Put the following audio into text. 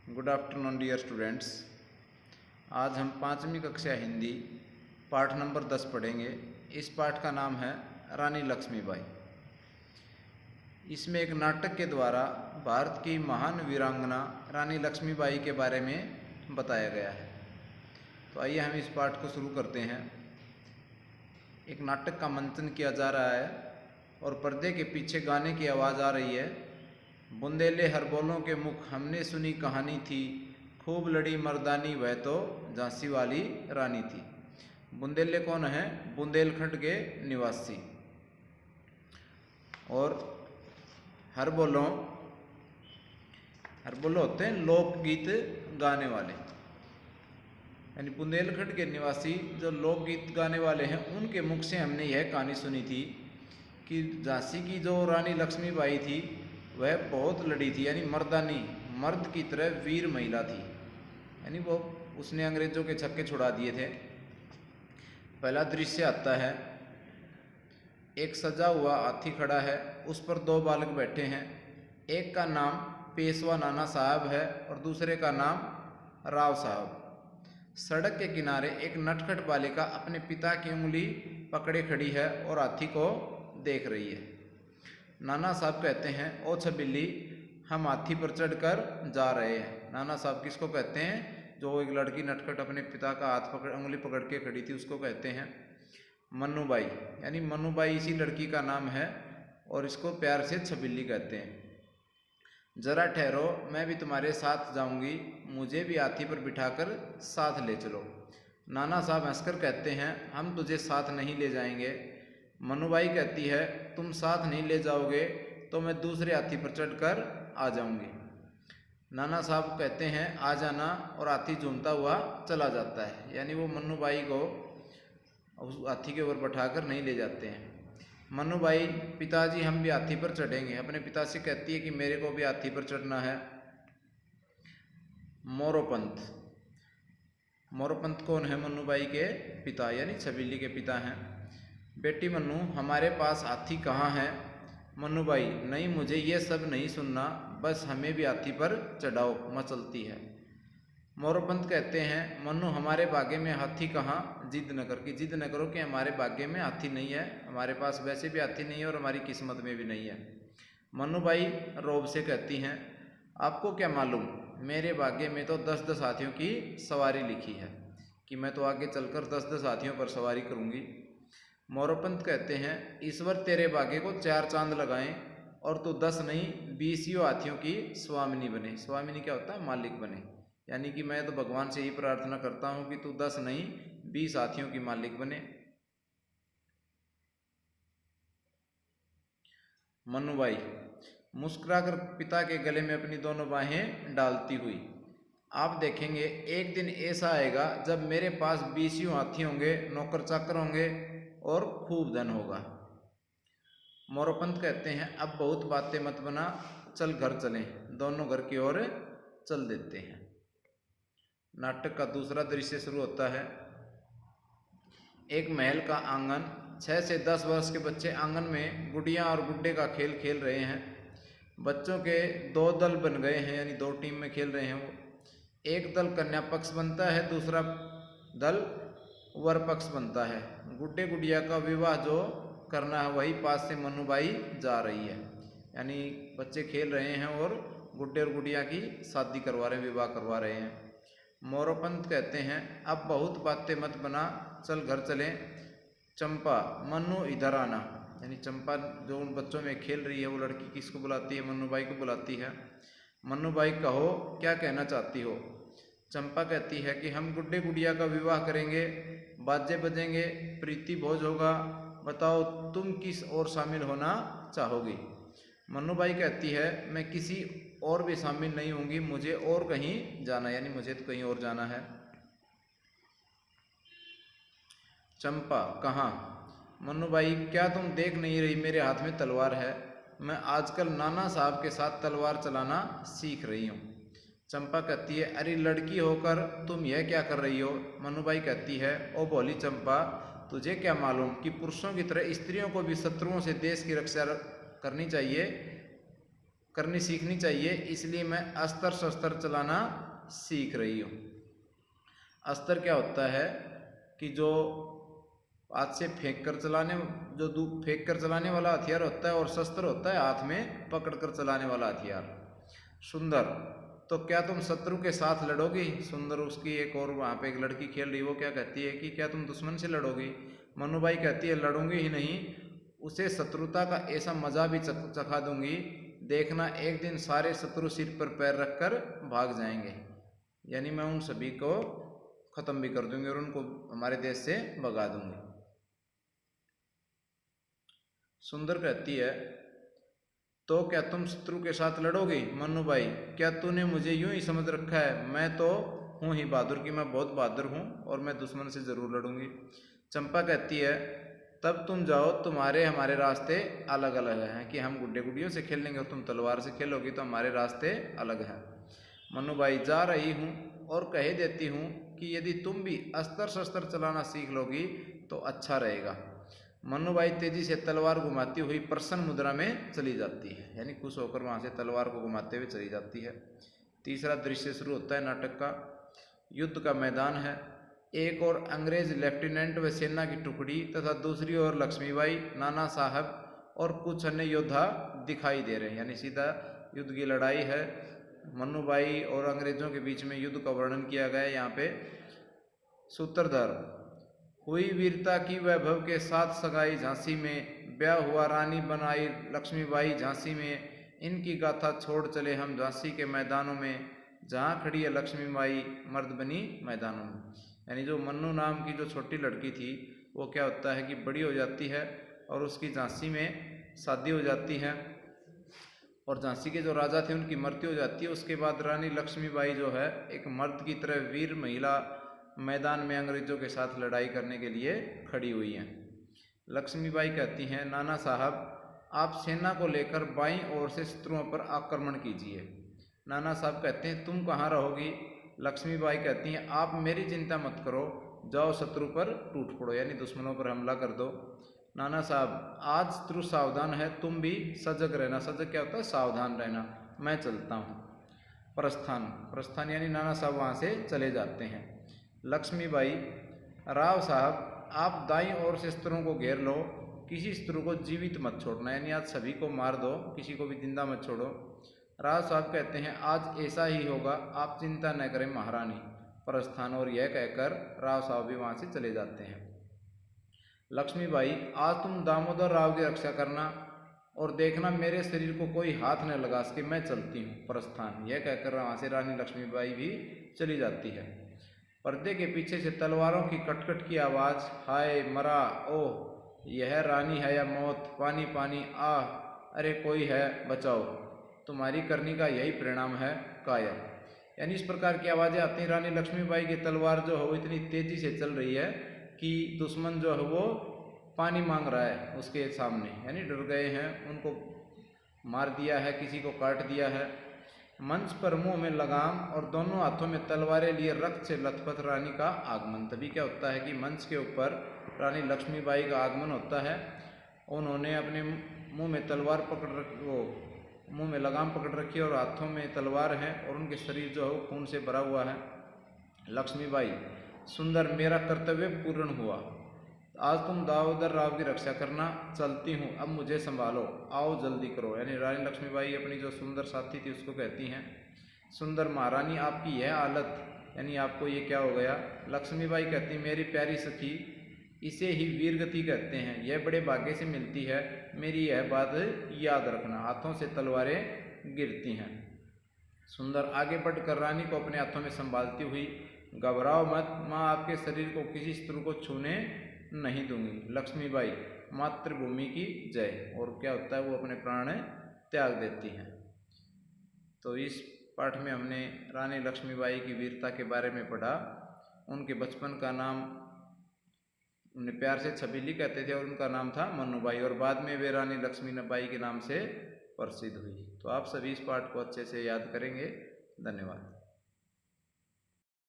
Good afternoon dear students. आज हम 5वीं कक्षा हिंदी पाठ नंबर 10 पढ़ेंगे। इस पाठ का नाम है रानी लक्ष्मीबाई। इसमें एक नाटक के द्वारा भारत की महान वीरांगना रानी लक्ष्मीबाई के बारे में बताया गया है। तो आइए हम इस पाठ को शुरू करते हैं। एक नाटक का मंचन किया जा रहा है और पर्दे के पीछे गाने की आवाज़ आ रही है। बुंदेले हर बोलों के मुख हमने सुनी कहानी थी, खूब लड़ी मर्दानी वह तो झांसी वाली रानी थी। बुंदेले कौन है? बुंदेलखंड के निवासी। और हर बोलों होते हैं लोकगीत गाने वाले, यानी बुंदेलखंड के निवासी जो लोकगीत गाने वाले हैं उनके मुख से हमने यह कहानी सुनी थी कि झांसी की जो रानी लक्ष्मीबाई थी वह बहुत लड़ी थी, यानी मर्दानी, मर्द की तरह वीर महिला थी। यानी वो उसने अंग्रेजों के छक्के छुड़ा दिए थे। पहला दृश्य आता है, एक सजा हुआ हाथी खड़ा है, उस पर दो बालक बैठे हैं। एक का नाम पेशवा नाना साहब है और दूसरे का नाम राव साहब। सड़क के किनारे एक नटखट बालिका अपने पिता की उंगली पकड़े खड़ी है और हाथी को देख रही है। नाना साहब कहते हैं, ओ छबिल्ली, हम हाथी पर चढ़कर जा रहे हैं। नाना साहब किसको कहते हैं? जो एक लड़की नटखट अपने पिता का हाथ पकड़ उंगली पकड़ के खड़ी थी उसको कहते हैं मन्नूबाई, यानी मन्नूबाई इसी लड़की का नाम है और इसको प्यार से छबिल्ली कहते हैं। जरा ठहरो, मैं भी तुम्हारे साथ जाऊंगी, मुझे भी हाथी पर बिठाकर साथ ले चलो। नाना साहब हंसकर कहते हैं, हम तुझे साथ नहीं ले जाएंगे। मन्नूबाई कहती है, तुम साथ नहीं ले जाओगे तो मैं दूसरे हाथी पर चढ़कर आ जाऊंगी। नाना साहब कहते हैं, आ जाना, और हाथी झूमता हुआ चला जाता है। यानी वो मन्नूबाई को उस हाथी के ऊपर बैठाकर नहीं ले जाते हैं। मन्नूबाई, पिताजी हम भी हाथी पर चढ़ेंगे। अपने पिता से कहती है कि मेरे को भी हाथी पर चढ़ना है। मोरोपंत, मोरोपंत कौन है? मन्नूबाई के पिता, यानी छबिल्ली के पिता हैं। बेटी मन्नू, हमारे पास हाथी कहाँ है? मन्नूबाई, नहीं, मुझे ये सब नहीं सुनना, बस हमें भी हाथी पर चढ़ाओ, मचलती है। मोरोपंत कहते हैं, मन्नू हमारे बागे में हाथी कहाँ? जिद न करो कि हमारे बागे में हाथी नहीं है, हमारे पास वैसे भी हाथी नहीं है और हमारी किस्मत में भी नहीं है। मन्नूबाई रौब से कहती हैं, आपको क्या मालूम, मेरे बागे में तो 10-10 हाथियों की सवारी लिखी है कि मैं तो आगे चलकर 10-10 हाथियों पर सवारी करूँगी। मोरोपंत कहते हैं, ईश्वर तेरे बागे को 4 चांद लगाएं और तू 10 नहीं 20 हाथियों की स्वामिनी बने। स्वामिनी क्या होता है? मालिक बने। यानी कि मैं तो भगवान से ही प्रार्थना करता हूँ कि तू 10 नहीं 20 हाथियों की मालिक बने। मन्नूबाई मुस्कुराकर पिता के गले में अपनी दोनों बाहें डालती हुई, आप देखेंगे एक दिन ऐसा आएगा जब मेरे पास 20 हाथी होंगे, नौकर चाकर होंगे और खूब धन होगा। मोरोपंत कहते हैं, अब बहुत बातें मत बना, चल घर चलें। दोनों घर की ओर चल देते हैं। नाटक का दूसरा दृश्य शुरू होता है। एक महल का आंगन, 6 से 10 वर्ष के बच्चे आंगन में गुड़िया और गुड्डे का खेल खेल रहे हैं। बच्चों के 2 दल बन गए हैं, यानी 2 टीम में खेल रहे हैं वो। एक दल कन्या पक्ष बनता है, दूसरा दल वर पक्ष बनता है। गुड्डे गुड़िया का विवाह जो करना है वही पास से मन्नूबाई जा रही है, यानी बच्चे खेल रहे हैं और गुड्डे और गुड़िया की शादी करवा रहे हैं, विवाह करवा रहे हैं। मोरोपंत कहते हैं, अब बहुत बातें मत बना, चल घर चलें। चंपा, मन्नू इधर आना, यानी चंपा जो उन बच्चों में खेल रही है वो लड़की किसको बुलाती है? मन्नूबाई को बुलाती है। मन्नूबाई, कहो क्या कहना चाहती हो? चंपा कहती है कि हम गुड्डे गुड़िया का विवाह करेंगे, बाजे बजेंगे, प्रीति भोज होगा, बताओ तुम किस और शामिल होना चाहोगी? मन्नूबाई कहती है, मैं किसी और भी शामिल नहीं होंगी, मुझे और कहीं जाना, यानी मुझे तो कहीं और जाना है। चंपा, कहाँ? मन्नूबाई, क्या तुम देख नहीं रही मेरे हाथ में तलवार है? मैं आजकल नाना साहब के साथ तलवार चलाना सीख रही हूँ। चंपा कहती है, अरे लड़की होकर तुम यह क्या कर रही हो? मन्नूबाई कहती है, ओ भोली चंपा, तुझे क्या मालूम कि पुरुषों की तरह स्त्रियों को भी शत्रुओं से देश की रक्षा करनी चाहिए। करनी सीखनी चाहिए, इसलिए मैं अस्त्र शस्त्र चलाना सीख रही हूँ। अस्त्र क्या होता है कि जो हाथ से फेंक कर चलाने, जो फेंक कर चलाने वाला हथियार होता है, और शस्त्र होता है हाथ में पकड़ कर चलाने वाला हथियार। सुंदर, तो क्या तुम शत्रु के साथ लड़ोगी? सुंदर उसकी एक और वहाँ पे एक लड़की खेल रही, वो क्या कहती है कि क्या तुम दुश्मन से लड़ोगी? मनुबाई कहती है लड़ूंगी ही नहीं, उसे शत्रुता का ऐसा मजा भी चखा दूंगी, देखना एक दिन सारे शत्रु सिर पर पैर रखकर भाग जाएंगे। यानी मैं उन सभी को खत्म भी कर दूंगी और उनको हमारे देश से भगा दूंगी। सुंदर कहती है तो क्या तुम शत्रु के साथ लड़ोगी? मन्नूबाई, क्या तूने मुझे यूं ही समझ रखा है? मैं तो हूँ ही बहादुर की, मैं बहुत बहादुर हूँ और मैं दुश्मन से ज़रूर लड़ूंगी। चंपा कहती है तब तुम जाओ, तुम्हारे हमारे रास्ते अलग अलग हैं कि हम गुड्डे गुड्डियों से खेल लेंगे और तुम तलवार से खेलोगी, तो हमारे रास्ते अलग हैं। मन्नूबाई, जा रही हूँ और कह देती हूँ कि यदि तुम भी अस्त्र शस्त्र चलाना सीख लोगी तो अच्छा रहेगा। मन्नूबाई तेजी से तलवार घुमाती हुई प्रसन्न मुद्रा में चली जाती है, यानी खुश होकर वहाँ से तलवार को घुमाते हुए चली जाती है। तीसरा दृश्य शुरू होता है नाटक का। युद्ध का मैदान है, एक और अंग्रेज लेफ्टिनेंट व सेना की टुकड़ी तथा दूसरी ओर लक्ष्मीबाई, नाना साहब और कुछ अन्य योद्धा दिखाई दे रहे हैं, यानी सीधा युद्ध की लड़ाई है। मन्नूबाई और अंग्रेजों के बीच में युद्ध का वर्णन किया गया है यहाँ पे। सूत्रधार, हुई वीरता की वैभव के साथ सगाई झांसी में, ब्याह हुआ रानी बनाई लक्ष्मीबाई झांसी में, इनकी गाथा छोड़ चले हम झांसी के मैदानों में, जहाँ खड़ी है लक्ष्मीबाई मर्द बनी मैदानों में। यानी जो मन्नू नाम की जो छोटी लड़की थी वो क्या होता है कि बड़ी हो जाती है और उसकी झांसी में शादी हो जाती है और झांसी के जो राजा थे उनकी मृत्यु हो जाती है। उसके बाद रानी लक्ष्मीबाई जो है एक मर्द की तरह वीर महिला मैदान में अंग्रेजों के साथ लड़ाई करने के लिए खड़ी हुई हैं। लक्ष्मीबाई कहती हैं नाना साहब आप सेना को लेकर बाईं ओर से शत्रुओं पर आक्रमण कीजिए। नाना साहब कहते हैं तुम कहाँ रहोगी? लक्ष्मीबाई कहती हैं आप मेरी चिंता मत करो, जाओ शत्रु पर टूट पड़ो, यानी दुश्मनों पर हमला कर दो। नाना साहब आज शत्रु सावधान है, तुम भी सजग रहना। सजग क्या होता है? सावधान रहना, मैं चलता हूँ। प्रस्थान, प्रस्थान यानी नाना साहब वहाँ से चले जाते हैं। लक्ष्मीबाई, राव साहब आप दाईं ओर से शत्रुओं को घेर लो, किसी शत्रु को जीवित मत छोड़ना, यानी आज सभी को मार दो, किसी को भी जिंदा मत छोड़ो। राव साहब कहते हैं आज ऐसा ही होगा, आप चिंता न करें महारानी। प्रस्थान, और यह कहकर राव साहब भी वहाँ से चले जाते हैं। लक्ष्मीबाई, आज तुम दामोदर राव की रक्षा करना और देखना मेरे शरीर को कोई हाथ न लगा सके, मैं चलती हूँ। प्रस्थान, यह कहकर वहाँ से रानी लक्ष्मीबाई भी चली जाती है। पर्दे के पीछे से तलवारों की कटकट की आवाज़, हाय मरा, ओह यह रानी है या मौत, पानी पानी, आह अरे कोई है बचाओ, तुम्हारी करनी का यही परिणाम है कायर। यानी इस प्रकार की आवाज़ें आती हैं। रानी लक्ष्मीबाई की तलवार जो है वो इतनी तेज़ी से चल रही है कि दुश्मन जो है वो पानी मांग रहा है उसके सामने, यानी डर गए हैं, उनको मार दिया है, किसी को काट दिया है। मंच पर मुंह में लगाम और दोनों हाथों में तलवारें लिए रक्त से लथपथ रानी का आगमन। तभी क्या होता है कि मंच के ऊपर रानी लक्ष्मीबाई का आगमन होता है। उन्होंने अपने मुंह में तलवार पकड़ रखी, वो मुंह में लगाम पकड़ रखी है और हाथों में तलवार है और उनके शरीर जो है वो खून से भरा हुआ है। लक्ष्मीबाई, सुंदर मेरा कर्तव्य पूर्ण हुआ, आज तुम दामोदर राव की रक्षा करना, चलती हूँ, अब मुझे संभालो, आओ जल्दी करो। यानी रानी लक्ष्मीबाई अपनी जो सुंदर साथी थी उसको कहती हैं सुंदर महारानी आपकी यह हालत, यानी आपको ये क्या हो गया? लक्ष्मीबाई कहती मेरी प्यारी सखी, इसे ही वीरगति कहते हैं, यह बड़े भाग्य से मिलती है, मेरी यह बात याद रखना। हाथों से तलवारें गिरती हैं। सुंदर आगे बढ़कर रानी को अपने हाथों में संभालती हुई, घबराओ मत, माँ आपके शरीर को किसी शत्रु को छूने नहीं दूंगी। लक्ष्मीबाई, मातृभूमि की जय। और क्या होता है? वो अपने प्राण त्याग देती हैं। तो इस पाठ में हमने रानी लक्ष्मीबाई की वीरता के बारे में पढ़ा। उनके बचपन का नाम उन्हें प्यार से छबीली कहते थे और उनका नाम था मन्नूबाई, और बाद में वे रानी लक्ष्मीबाई के नाम से प्रसिद्ध हुई। तो आप सभी इस पाठ को अच्छे से याद करेंगे। धन्यवाद।